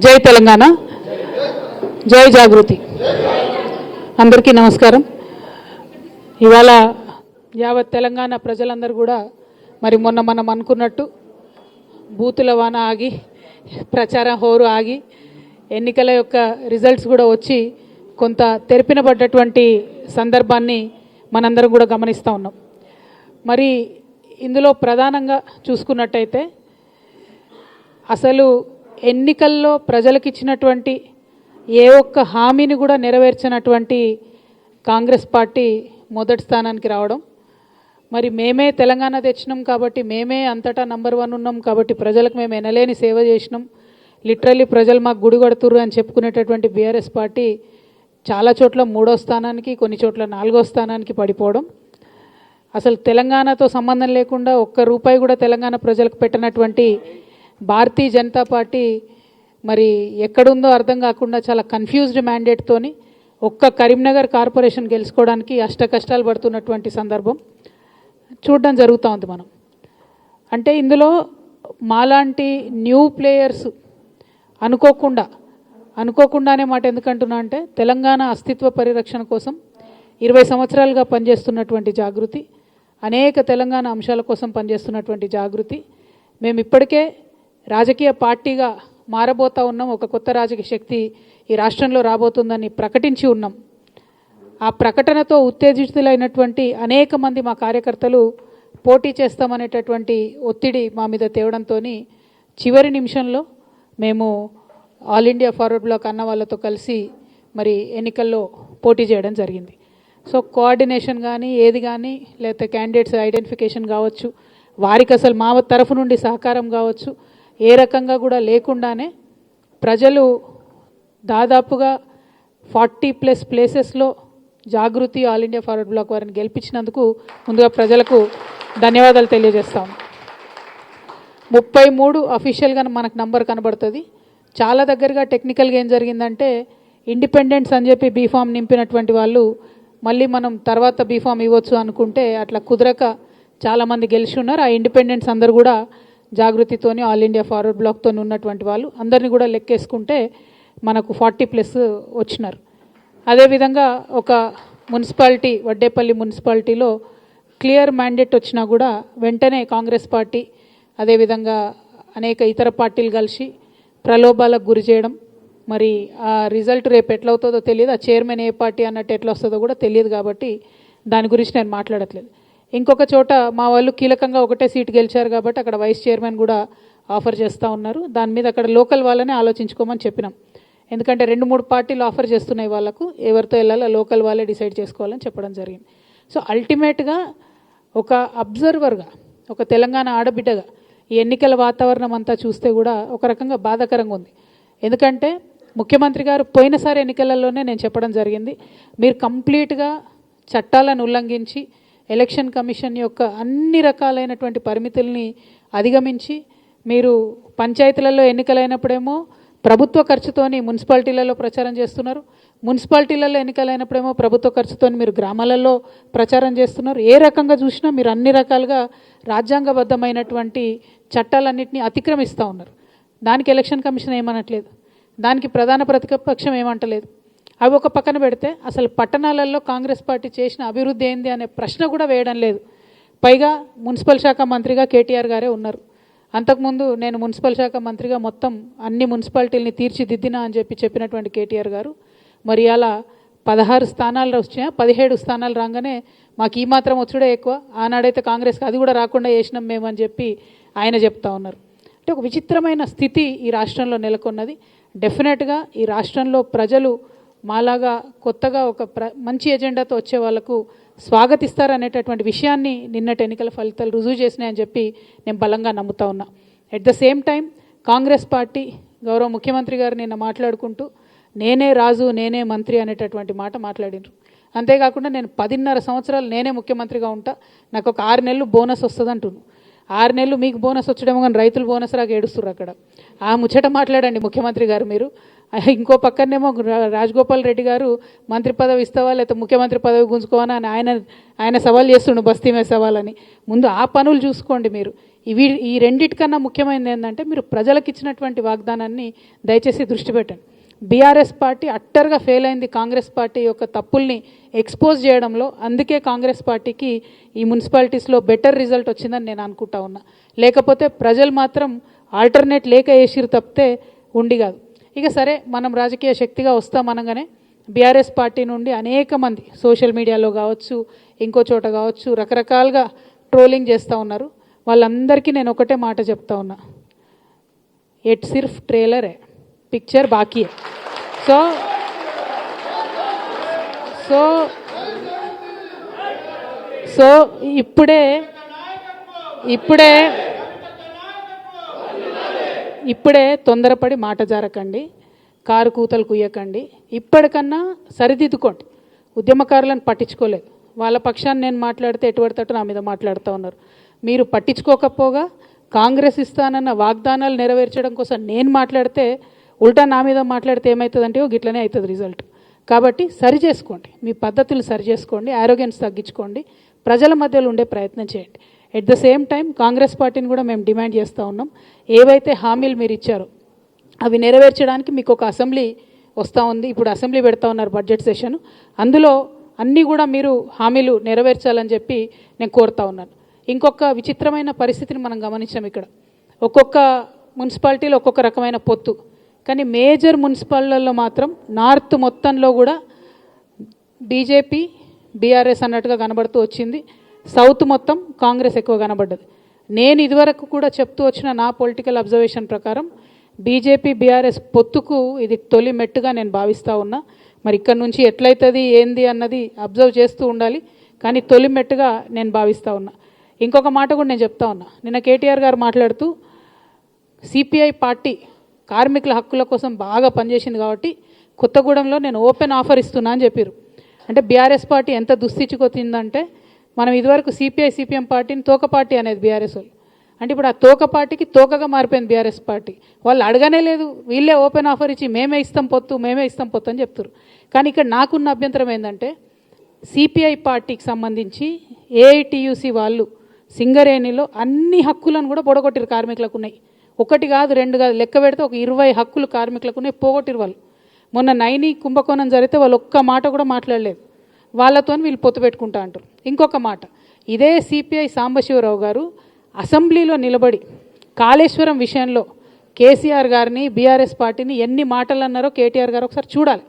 జై తెలంగాణ, జై జాగృతి. అందరికీ నమస్కారం. ఇవాళ యావత్ తెలంగాణ ప్రజలందరూ కూడా మరి మొన్న మనం అనుకున్నట్టు బూతుల వాన ఆగి, ప్రచార హోరు ఆగి, ఎన్నికల యొక్క రిజల్ట్స్ కూడా వచ్చి కొంత తెరిపినబడ్డటువంటి సందర్భాన్ని మనందరం కూడా గమనిస్తూ ఉన్నాం. మరి ఇందులో ప్రధానంగా చూసుకున్నట్టయితే అసలు ఎన్నికల్లో ప్రజలకు ఇచ్చినటువంటి ఏ ఒక్క హామీని కూడా నెరవేర్చినటువంటి కాంగ్రెస్ పార్టీ మొదటి స్థానానికి రావడం, మరి మేమే తెలంగాణ తెచ్చినాం కాబట్టి, మేమే అంతటా నంబర్ 1 ఉన్నాం కాబట్టి, ప్రజలకు మేము ఎనలేని సేవ చేసినాం, లిటరల్లీ ప్రజలు మాకు గుడి కొడుతుర్రు అని చెప్పుకునేటటువంటి బీఆర్ఎస్ పార్టీ చాలా చోట్ల 3వ స్థానానికి, కొన్ని చోట్ల 4వ స్థానానికి పడిపోవడం, అసలు తెలంగాణతో సంబంధం లేకుండా ఒక్క రూపాయి కూడా తెలంగాణ ప్రజలకు పెట్టినటువంటి భారతీయ జనతా పార్టీ మరి ఎక్కడుందో అర్థం కాకుండా చాలా కన్ఫ్యూజ్డ్ మ్యాండేట్తోని ఒక్క కరీంనగర్ కార్పొరేషన్ గెలుచుకోవడానికి అష్టకష్టాలు పడుతున్నటువంటి సందర్భం చూడడం జరుగుతూ ఉంది. మనం అంటే ఇందులో మాలాంటి న్యూ ప్లేయర్స్ అనుకోకుండానే మాట ఎందుకంటున్నా అంటే, తెలంగాణ అస్తిత్వ పరిరక్షణ కోసం 20 సంవత్సరాలుగా పనిచేస్తున్నటువంటి జాగృతి, అనేక తెలంగాణ అంశాల కోసం పనిచేస్తున్నటువంటి జాగృతి, మేము ఇప్పటికే రాజకీయ పార్టీగా మారబోతా ఉన్నాం, ఒక కొత్త రాజకీయ శక్తి ఈ రాష్ట్రంలో రాబోతుందని ప్రకటించి ఉన్నాం. ఆ ప్రకటనతో ఉత్తేజితులైనటువంటి అనేక మంది మా కార్యకర్తలు పోటీ చేస్తామనేటటువంటి ఒత్తిడి మా మీద తేవడంతో చివరి నిమిషంలో మేము ఆల్ ఇండియా ఫార్వర్డ్ బ్లాక్ అన్న వాళ్ళతో కలిసి మరి ఎన్నికల్లో పోటీ చేయడం జరిగింది. సో కోఆర్డినేషన్ కానీ ఏది కానీ, లేకపోతే క్యాండిడేట్స్ ఐడెంటిఫికేషన్ కావచ్చు, వారికి అసలు మా తరఫు నుండి సహకారం కావచ్చు, ఏ రకంగా కూడా లేకుండానే ప్రజలు దాదాపుగా 40+ ప్లేసెస్లో జాగృతి ఆల్ ఇండియా ఫార్వర్డ్ బ్లాక్ వారిని గెలిపించినందుకు ముందుగా ప్రజలకు ధన్యవాదాలు తెలియజేస్తాం. 33 అఫీషియల్గా మనకు నంబర్ కనబడుతుంది. చాలా దగ్గరగా టెక్నికల్గా ఏం జరిగిందంటే, ఇండిపెండెంట్స్ అని చెప్పి బీఫామ్ నింపినటువంటి వాళ్ళు మళ్ళీ మనం తర్వాత బీఫామ్ ఇవ్వచ్చు అనుకుంటే అట్లా కుదరక చాలామంది గెలిచి ఉన్నారు. ఆ ఇండిపెండెంట్స్ అందరు కూడా జాగృతితోని ఆల్ ఇండియా ఫార్వర్డ్ బ్లాక్తో ఉన్నటువంటి వాళ్ళు అందరినీ కూడా లెక్కేసుకుంటే మనకు 40+ వచ్చినారు. అదేవిధంగా ఒక మున్సిపాలిటీ, వడ్డేపల్లి మున్సిపాలిటీలో క్లియర్ మ్యాండేట్ వచ్చినా కూడా వెంటనే కాంగ్రెస్ పార్టీ, అదేవిధంగా అనేక ఇతర పార్టీలు కలిసి ప్రలోభాలకు గురి చేయడం, మరి ఆ రిజల్ట్ రేపు ఎట్లా అవుతుందో తెలియదు, ఆ చైర్మన్ ఏ పార్టీ అన్నట్టు ఎట్లా వస్తుందో కూడా తెలియదు, కాబట్టి దాని గురించి నేను మాట్లాడట్లేదు. ఇంకొక చోట మా వాళ్ళు కీలకంగా ఒకటే సీటు గెలిచారు కాబట్టి అక్కడ వైస్ చైర్మన్ కూడా ఆఫర్ చేస్తూ ఉన్నారు. దాని మీద అక్కడ లోకల్ వాళ్ళనే ఆలోచించుకోమని చెప్పినాం. ఎందుకంటే 2-3 పార్టీలు ఆఫర్ చేస్తున్నాయి, వాళ్ళకు ఎవరితో వెళ్ళాలో లోకల్ వాళ్ళే డిసైడ్ చేసుకోవాలని చెప్పడం జరిగింది. సో అల్టిమేట్గా ఒక అబ్జర్వర్గా, ఒక తెలంగాణ ఆడబిడ్డగా ఈ ఎన్నికల వాతావరణం అంతా చూస్తే కూడా ఒక రకంగా బాధాకరంగా ఉంది. ఎందుకంటే ముఖ్యమంత్రి గారు పోయినసారి ఎన్నికలలోనే నేను చెప్పడం జరిగింది, మీరు కంప్లీట్గా చట్టాలను ఉల్లంఘించి ఎలక్షన్ కమిషన్ యొక్క అన్ని రకాలైనటువంటి పరిమితుల్ని అధిగమించి మీరు పంచాయతీలలో ఎన్నికలైనప్పుడేమో ప్రభుత్వ ఖర్చుతోని మున్సిపాలిటీలలో ప్రచారం చేస్తున్నారు, మున్సిపాలిటీలలో ఎన్నికలైనప్పుడేమో ప్రభుత్వ ఖర్చుతోని మీరు గ్రామాలలో ప్రచారం చేస్తున్నారు. ఏ రకంగా చూసినా మీరు అన్ని రకాలుగా రాజ్యాంగబద్ధమైనటువంటి చట్టాలన్నింటినీ అతిక్రమిస్తూ ఉన్నారు. దానికి ఎలక్షన్ కమిషన్ ఏమనట్లేదు, దానికి ప్రధాన ప్రతిపక్షం ఏమంటలేదు. అవి ఒక పక్కన పెడితే అసలు పట్టణాలలో కాంగ్రెస్ పార్టీ చేసిన అభివృద్ధి ఏంది అనే ప్రశ్న కూడా వేయడం లేదు. పైగా మున్సిపల్ శాఖ మంత్రిగా కేటీఆర్ గారే ఉన్నారు. అంతకుముందు నేను మున్సిపల్ శాఖ మంత్రిగా మొత్తం అన్ని మున్సిపాలిటీలని తీర్చిదిద్దినా అని చెప్పినటువంటి కేటీఆర్ గారు మరి అలా 16 స్థానాలు వచ్చినా 17 స్థానాలు రాగానే మాకు ఈ మాత్రం వచ్చుడే ఎక్కువ, ఆనాడైతే కాంగ్రెస్కి అది కూడా రాకుండా చేసినాం మేము అని చెప్పి ఆయన చెప్తా ఉన్నారు. అంటే ఒక విచిత్రమైన స్థితి ఈ రాష్ట్రంలో నెలకొన్నది. డెఫినెట్గా ఈ రాష్ట్రంలో ప్రజలు మాలాగా కొత్తగా ఒక మంచి ఎజెండాతో వచ్చే వాళ్లకు స్వాగతిస్తారనేటటువంటి విషయాన్ని నిన్నటి ఎన్నికల ఫలితాలు రుజువు చేసినాయని చెప్పి నేను బలంగా నమ్ముతా ఉన్నా. At the same time Congress party గౌరవ ముఖ్యమంత్రి గారు నిన్న మాట్లాడుకుంటూ నేనే రాజు నేనే మంత్రి అనేటటువంటి మాట మాట్లాడినారు. అంతేకాకుండా నేను 10.5 సంవత్సరాలు నేనే ముఖ్యమంత్రిగా ఉంటా, నాకు ఒక 6 నెలలు బోనస్ వస్తుంది అంటున్నాను. 6 నెలలు మీకు బోనస్ వచ్చడమో కానీ రైతులు బోనస్ రాక ఏడుస్తున్నారు. అక్కడ ఆ ముచ్చట మాట్లాడండి ముఖ్యమంత్రి గారు మీరు. ఇంకో పక్కనేమో రాజగోపాల్ రెడ్డి గారు మంత్రి పదవి ఇస్తావా లేకపోతే ముఖ్యమంత్రి పదవి గుంజుకోవాలని ఆయన సవాల్ చేస్తుండు, బస్తీ మీద సవాల్ అని. ముందు ఆ పనులు చూసుకోండి మీరు. ఈ రెండిటికన్నా ముఖ్యమైనది ఏంటంటే మీరు ప్రజలకు ఇచ్చినటువంటి వాగ్దానాన్ని దయచేసి దృష్టి పెట్టండి. బీఆర్ఎస్ పార్టీ అట్టర్గా ఫెయిల్ అయింది కాంగ్రెస్ పార్టీ యొక్క తప్పుల్ని ఎక్స్పోజ్ చేయడంలో. అందుకే కాంగ్రెస్ పార్టీకి ఈ మున్సిపాలిటీస్లో బెటర్ రిజల్ట్ వచ్చిందని నేను అనుకుంటా ఉన్నా. లేకపోతే ప్రజలు మాత్రం ఆల్టర్నేట్ లేక వేసిరు తప్పితే ఉండి కాదు. ఇక సరే, మనం రాజకీయ శక్తిగా వస్తామనగానే బీఆర్ఎస్ పార్టీ నుండి అనేక మంది సోషల్ మీడియాలో కావచ్చు, ఇంకో చోట కావచ్చు, రకరకాలుగా ట్రోలింగ్ చేస్తూ ఉన్నారు. వాళ్ళందరికీ నేను ఒకటే మాట చెప్తా ఉన్నా, ఎట్ సిర్ఫ్ ట్రేలర్ है, पिक्चर बाकी है. సో సో సో ఇప్పుడే ఇప్పుడే ఇప్పుడే తొందరపడి మాట జారకండి, కారు కూతలు కుయ్యకండి. ఇప్పటికన్నా సరిదిద్దుకోండి. ఉద్యమకారులను పట్టించుకోలేదు. వాళ్ళ పక్షాన్ని నేను మాట్లాడితే ఎటువడతట్టు నా మీద మాట్లాడుతూ ఉన్నారు. మీరు పట్టించుకోకపోగా కాంగ్రెస్ ఇస్తానన్న వాగ్దానాలు నెరవేర్చడం కోసం నేను మాట్లాడితే ఉల్టా నా మీద మాట్లాడితే ఏమవుతుందంటే గిట్లనే అవుతుంది రిజల్ట్. కాబట్టి సరి చేసుకోండి, మీ పద్ధతులు సరి చేసుకోండి, ఆరోగ్యాన్ని తగ్గించుకోండి, ప్రజల మధ్యలో ఉండే ప్రయత్నం చేయండి. At the same time Congress పార్టీని కూడా మేము డిమాండ్ చేస్తూ ఉన్నాం, ఏవైతే హామీలు మీరు ఇచ్చారో అవి నెరవేర్చడానికి మీకు ఒక అసెంబ్లీ వస్తూ ఉంది. ఇప్పుడు అసెంబ్లీ పెడతా ఉన్నారు బడ్జెట్ సెషన్, అందులో అన్నీ కూడా మీరు హామీలు నెరవేర్చాలని చెప్పి నేను కోరుతా ఉన్నాను. ఇంకొక విచిత్రమైన పరిస్థితిని మనం గమనించాం. ఇక్కడ ఒక్కొక్క మున్సిపాలిటీలో ఒక్కొక్క రకమైన పొత్తు, కానీ మేజర్ మున్సిపాలిటీల్లో మాత్రం నార్త్ మొత్తంలో కూడా బీజేపీ బీఆర్ఎస్ అన్నట్టుగా కనబడుతూ వచ్చింది. సౌత్ మొత్తం కాంగ్రెస్ ఎక్కువ కనబడ్డది. నేను ఇదివరకు కూడా చెప్తూ వచ్చిన నా పొలిటికల్ అబ్జర్వేషన్ ప్రకారం బీజేపీ బీఆర్ఎస్ పొత్తుకు ఇది తొలి మెట్టుగా నేను భావిస్తూ ఉన్నా. మరి ఇక్కడ నుంచి ఎట్లయితుంది ఏంది అన్నది అబ్జర్వ్ చేస్తూ ఉండాలి, కానీ తొలి మెట్టుగా నేను భావిస్తూ ఉన్నా. ఇంకొక మాట కూడా నేను చెప్తా ఉన్నా, నిన్న కేటీఆర్ గారు మాట్లాడుతూ సిపిఐ పార్టీ కార్మికుల హక్కుల కోసం బాగా పనిచేసింది కాబట్టి కొత్తగూడెంలో నేను ఓపెన్ ఆఫర్ ఇస్తున్నా అని చెప్పారు. అంటే బీఆర్ఎస్ పార్టీ ఎంత దుస్థితికొచ్చిందంటే, మనం ఇదివరకు సిపిఎం పార్టీని తోక పార్టీ అనేది బీఆర్ఎస్ వాళ్ళు, అంటే ఇప్పుడు ఆ తోక పార్టీకి తోకగా మారిపోయింది బీఆర్ఎస్ పార్టీ. వాళ్ళు అడగనే లేదు, వీళ్ళే ఓపెన్ ఆఫర్ ఇచ్చి మేమే ఇస్తాం పొత్తు అని చెప్తారు. కానీ ఇక్కడ నాకున్న అభ్యంతరం ఏంటంటే, సిపిఐ పార్టీకి సంబంధించి ఏఐటియుసి వాళ్ళు సింగరేణిలో అన్ని హక్కులను కూడా పొడగొట్టిరు. కార్మికులకు ఉన్నాయి, ఒకటి కాదు రెండు కాదు, లెక్క పెడితే ఒక 20 హక్కులు కార్మికులకు ఉన్నాయి, పోగొట్టిరు వాళ్ళు. మొన్న నైని కుంభకోణం జరిగితే వాళ్ళు ఒక్క మాట కూడా మాట్లాడలేదు. వాళ్ళతో వీళ్ళు పొత్తు పెట్టుకుంటా అంటారు. ఇంకొక మాట, ఇదే సిపిఐ సాంబశివరావు గారు అసెంబ్లీలో నిలబడి కాళేశ్వరం విషయంలో కేసీఆర్ గారిని బీఆర్ఎస్ పార్టీని ఎన్ని మాటలు అన్నారో కేటీఆర్ గారు ఒకసారి చూడాలి.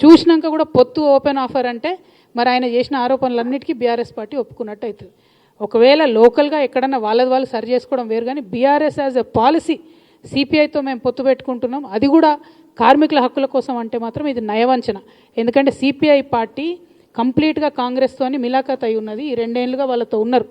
చూసినాక కూడా పొత్తు ఓపెన్ ఆఫర్ అంటే మరి ఆయన చేసిన ఆరోపణలన్నిటికీ బీఆర్ఎస్ పార్టీ ఒప్పుకున్నట్టు అవుతుంది. ఒకవేళ లోకల్గా ఎక్కడన్నా వాళ్ళది వాళ్ళు సరి చేసుకోవడం వేరు, కానీ బీఆర్ఎస్ యాజ్ ఎ పాలసీ సిపిఐతో మేము పొత్తు పెట్టుకుంటున్నాం, అది కూడా కార్మికుల హక్కుల కోసం అంటే మాత్రం ఇది నయవంచన. ఎందుకంటే సిపిఐ పార్టీ కంప్లీట్గా కాంగ్రెస్తోని మిలాఖత్ అయి ఉన్నది. ఈ 2 ఏళ్ళుగా వాళ్ళతో ఉన్నారు.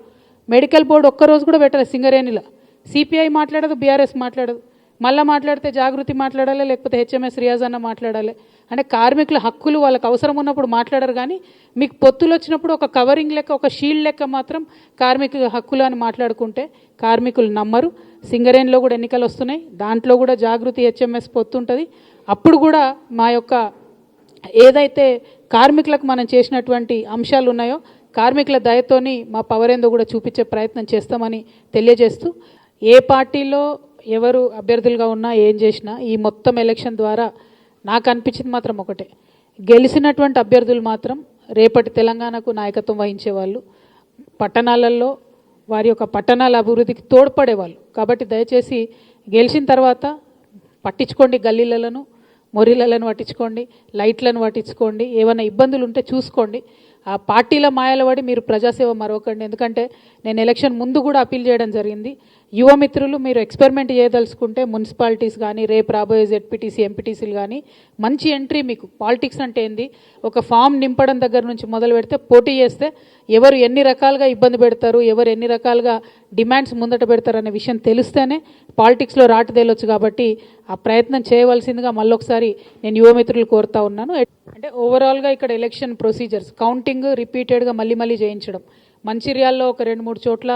మెడికల్ బోర్డు ఒక్కరోజు కూడా పెట్టలేదు సింగరేణిలో. సిపిఐ మాట్లాడదు, బీఆర్ఎస్ మాట్లాడదు. మళ్ళీ మాట్లాడితే జాగృతి మాట్లాడాలి, లేకపోతే హెచ్ఎంఎస్ రియాజ్ అన్న మాట్లాడాలి. అంటే కార్మికుల హక్కులు వాళ్ళకి అవసరం ఉన్నప్పుడు మాట్లాడరు, కానీ మీకు పొత్తులు వచ్చినప్పుడు ఒక కవరింగ్ లెక్క, ఒక షీల్డ్ లెక్క మాత్రం కార్మికుల హక్కులు అని మాట్లాడుకుంటే కార్మికులు నమ్మరు. సింగరేణిలో కూడా ఎన్నికలు వస్తున్నాయి, దాంట్లో కూడా జాగృతి హెచ్ఎంఎస్ పొత్తు ఉంటుంది. అప్పుడు కూడా మా యొక్క ఏదైతే కార్మికులకు మనం చేసినటువంటి అంశాలు ఉన్నాయో కార్మికుల దయతోని మా పవర్ ఏందో కూడా చూపించే ప్రయత్నం చేస్తామని తెలియజేస్తూ, ఏ పార్టీలో ఎవరు అభ్యర్థులుగా ఉన్నా ఏం చేసినా ఈ మొత్తం ఎలక్షన్ ద్వారా నాకు అనిపించింది మాత్రం ఒకటే, గెలిచినటువంటి అభ్యర్థులు మాత్రం రేపటి తెలంగాణకు నాయకత్వం వహించేవాళ్ళు, పట్టణాలలో వారి యొక్క పట్టణాల అభివృద్ధికి తోడ్పడేవాళ్ళు. కాబట్టి దయచేసి గెలిచిన తర్వాత పట్టించుకోండి, గల్లీలను మొరీలను పట్టించుకోండి, లైట్లను పట్టించుకోండి, ఏమైనా ఇబ్బందులు ఉంటే చూసుకోండి. ఆ పార్టీల మాయల పడి మీరు ప్రజాసేవ మరొకండి. ఎందుకంటే నేను ఎలక్షన్ ముందు కూడా అపీల్ చేయడం జరిగింది, యువ మిత్రులు మీరు ఎక్స్పెరిమెంట్ చేయదలుచుకుంటే మున్సిపాలిటీస్ కానీ రేపు రాబోయే జెడ్పీటీసీ ఎంపీటీసీలు కానీ మంచి ఎంట్రీ. మీకు పాలిటిక్స్ అంటే ఏంది, ఒక ఫామ్ నింపడం దగ్గర నుంచి మొదలు పెడితే పోటీ చేస్తే ఎవరు ఎన్ని రకాలుగా ఇబ్బంది పెడతారు, ఎవరు ఎన్ని రకాలుగా డిమాండ్స్ ముందట పెడతారు అనే విషయం తెలిస్తేనే పాలిటిక్స్లో రాటు తేలొచ్చు. కాబట్టి ఆ ప్రయత్నం చేయవలసిందిగా మళ్ళొకసారి నేను యువ మిత్రులు కోరుతా ఉన్నాను. అంటే ఓవరాల్గా ఇక్కడ ఎలక్షన్ ప్రొసీజర్స్ కౌంటింగ్ రిపీటెడ్గా మళ్ళీ చేయించడం, మంచిర్యాల్లో ఒక 2-3 చోట్ల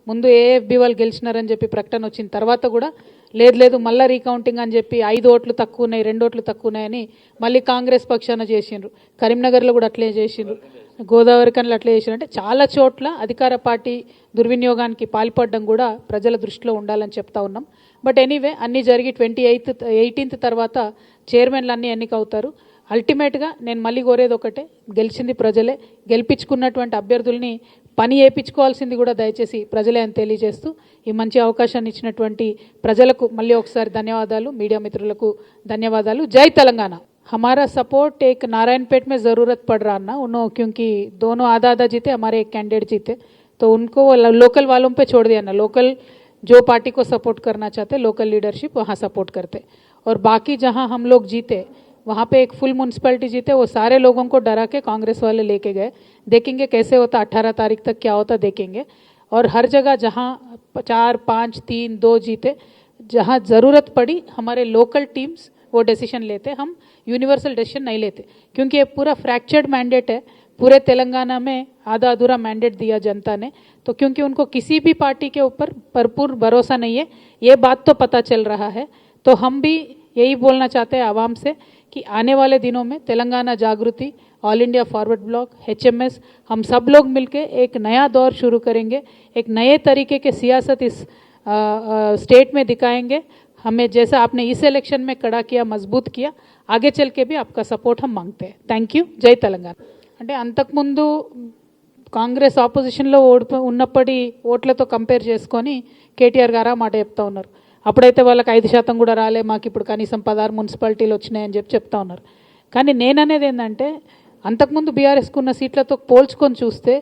ముందు ఏఎఫ్బి వాళ్ళు గెలిచినారని చెప్పి ప్రకటన వచ్చిన తర్వాత కూడా లేదు మళ్ళీ రీకౌంటింగ్ అని చెప్పి 5 ఓట్లు తక్కువ ఉన్నాయి, 2 ఓట్లు తక్కువ ఉన్నాయని మళ్ళీ కాంగ్రెస్ పక్షాన చేసిండ్రు. కరీంనగర్లో కూడా అట్లే చేసిండ్రు. గోదావరి కనులు అట్లా చేసినంటే చాలా చోట్ల అధికార పార్టీ దుర్వినియోగానికి పాల్పడడం కూడా ప్రజల దృష్టిలో ఉండాలని చెప్తా ఉన్నాం. బట్ ఎనీవే అన్నీ జరిగి 18th తర్వాత చైర్మన్లు అన్నీ ఎన్నిక అవుతారు. అల్టిమేట్గా నేను మళ్ళీ కోరేది ఒకటే, గెలిచింది ప్రజలే, గెలిపించుకున్నటువంటి అభ్యర్థుల్ని పని వేయించుకోవాల్సింది కూడా దయచేసి ప్రజలే అని తెలియజేస్తూ ఈ మంచి అవకాశాన్ని ఇచ్చినటువంటి ప్రజలకు మళ్ళీ ఒకసారి ధన్యవాదాలు, మీడియా మిత్రులకు ధన్యవాదాలు. జై తెలంగాణ. हमारा सपोर्ट एक नारायणपेट में ज़रूरत पड़ रहा ना उन्होंने, क्योंकि दोनों आधा आधा जीते, हमारे एक कैंडिडेट जीते, तो उनको लोकल वालों पे छोड़ दिया ना. लोकल जो पार्टी को सपोर्ट करना चाहते, लोकल लीडरशिप वहाँ सपोर्ट करते, और बाकी जहाँ हम लोग जीते वहाँ पे एक फुल म्यूनसिपैलिटी जीते, वो सारे लोगों को डरा के कांग्रेस वाले लेके गए. देखेंगे कैसे होता, 18 तारीख तक क्या होता देखेंगे. और हर जगह जहाँ 4, 5, 3, 2 जीते, जहाँ ज़रूरत पड़ी हमारे लोकल टीम्स वो डिसीजन लेते, हम यूनिवर्सल डिसीजन नहीं लेते, क्योंकि ये पूरा फ्रैक्चर्ड मैंडेट है. पूरे तेलंगाना में आधा अधूरा मैंडेट दिया जनता ने, तो क्योंकि उनको किसी भी पार्टी के ऊपर भरपूर भरोसा नहीं है, ये बात तो पता चल रहा है. तो हम भी यही बोलना चाहते हैं आवाम से कि आने वाले दिनों में तेलंगाना जागृति, all India forward block, HMS, हम सब लोग मिलकर एक नया दौर शुरू करेंगे, एक नए तरीके के सियासत इस स्टेट में दिखाएंगे. हमें जैसा आपने इस इलेक्शन में कड़ा किया, मजबूत किया, आगे चल के भी आपका सपोर्ट हम मांगते हैं. Thank you. जय తెలంగాణ. అంటే అంతకుముందు కాంగ్రెస్ ఆపోజిషన్లో ఉన్నప్పటి ఓట్లతో కంపేర్ చేసుకొని కేటీఆర్ గారు ఆ మాట చెప్తా ఉన్నారు. అప్పుడైతే వాళ్ళకి 5% కూడా రాలే, మాకు ఇప్పుడు కనీసం 16 మున్సిపాలిటీలు వచ్చినాయని చెప్తా ఉన్నారు. కానీ నేననేది ఏంటంటే, అంతకుముందు బీఆర్ఎస్కు ఉన్న సీట్లతో పోల్చుకొని చూస్తే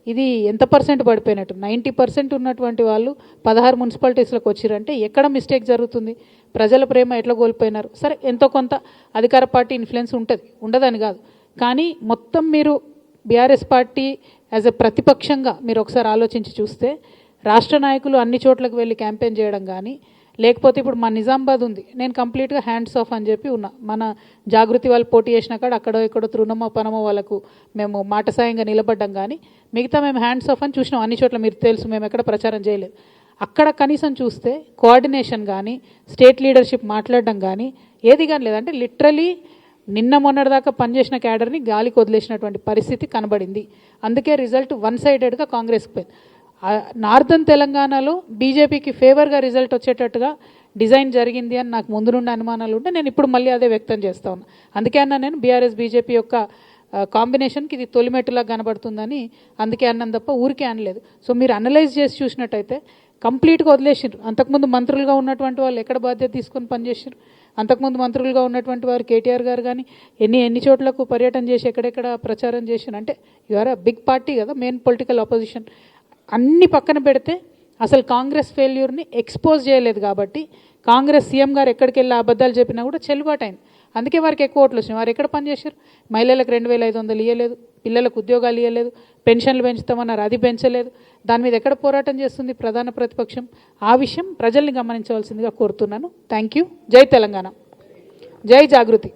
ఇది ఎంత పర్సెంట్ పడిపోయినట్టు. 90% ఉన్నటువంటి వాళ్ళు 16 మున్సిపాలిటీస్లోకి వచ్చిరంటే ఎక్కడ మిస్టేక్ జరుగుతుంది, ప్రజల ప్రేమ ఎట్లా కోల్పోయినారు. సరే, ఎంతో కొంత అధికార పార్టీ ఇన్ఫ్లుయెన్స్ ఉంటుంది, ఉండదని కాదు, కానీ మొత్తం మీరు బీఆర్ఎస్ పార్టీ యాజ్ ఎ ప్రతిపక్షంగా మీరు ఒకసారి ఆలోచించి చూస్తే, రాష్ట్ర నాయకులు అన్ని చోట్లకు వెళ్ళి క్యాంపెయిన్ చేయడం కానీ, లేకపోతే ఇప్పుడు మా నిజామాబాద్ ఉంది, నేను కంప్లీట్గా హ్యాండ్స్ ఆఫ్ అని చెప్పి ఉన్నా. మన జాగృతి వాళ్ళు పోటీ చేసిన కాడ అక్కడో ఇక్కడో తృణమో పనమో వాళ్ళకు మేము మాట సాయంగా నిలబడ్డం, కానీ మిగతా మేము హ్యాండ్స్ ఆఫ్ అని చూసినాం. అన్ని చోట్ల మీరు తెలుసు, మేము ఎక్కడ ప్రచారం చేయలేదు. అక్కడ కనీసం చూస్తే కోఆర్డినేషన్ కానీ, స్టేట్ లీడర్షిప్ మాట్లాడడం కానీ ఏది కానీ లేదంటే లిటరలీ నిన్న మొన్నటిదాకా పనిచేసిన క్యాడర్ని గాలికి వదిలేసినటువంటి పరిస్థితి కనబడింది. అందుకే రిజల్ట్ వన్ సైడెడ్గా కాంగ్రెస్కి పోయింది. నార్థన్ తెలంగాణలో బీజేపీకి ఫేవర్గా రిజల్ట్ వచ్చేటట్టుగా డిజైన్ జరిగింది అని నాకు ముందు నుండి అనుమానాలు ఉంటే నేను ఇప్పుడు మళ్ళీ అదే వ్యక్తం చేస్తా ఉన్నా. అందుకే అన్నా నేను బీఆర్ఎస్ బీజేపీ యొక్క కాంబినేషన్కి ఇది తొలిమెట్టులా కనబడుతుందని అందుకే అన్నాను తప్ప ఊరికే అనలేదు. సో మీరు అనలైజ్ చేసి చూసినట్టయితే కంప్లీట్గా వదిలేసారు. అంతకుముందు మంత్రులుగా ఉన్నటువంటి వాళ్ళు ఎక్కడ బాధ్యత తీసుకొని పనిచేసారు. అంతకుముందు మంత్రులుగా ఉన్నటువంటి వారు కేటీఆర్ గారు కానీ ఎన్ని చోట్లకు పర్యటన చేసి ఎక్కడెక్కడ ప్రచారం చేశారు. అంటే యూఆర్ అ బిగ్ పార్టీ కదా, మెయిన్ పొలిటికల్ ఆపోజిషన్. అన్ని పక్కన పెడితే అసలు కాంగ్రెస్ ఫెయిల్యూర్ని ఎక్స్పోజ్ చేయలేదు కాబట్టి కాంగ్రెస్ సీఎం గారు ఎక్కడికి వెళ్ళి అబద్ధాలు చెప్పినా కూడా చెల్లుబాటు అయింది. అందుకే వారికి ఎక్కువ ఓట్లు వచ్చినాయి. వారు ఎక్కడ పనిచేశారు? మహిళలకు 2500 ఇవ్వలేదు, పిల్లలకు ఉద్యోగాలు ఇవ్వలేదు, పెన్షన్లు పెంచుతామన్నారు, అది పెంచలేదు. దాని మీద ఎక్కడ పోరాటం చేస్తుంది ప్రధాన ప్రతిపక్షం? ఆ విషయం ప్రజల్ని గమనించవలసిందిగా కోరుతున్నాను. Thank you. జై తెలంగాణ, జై జాగృతి.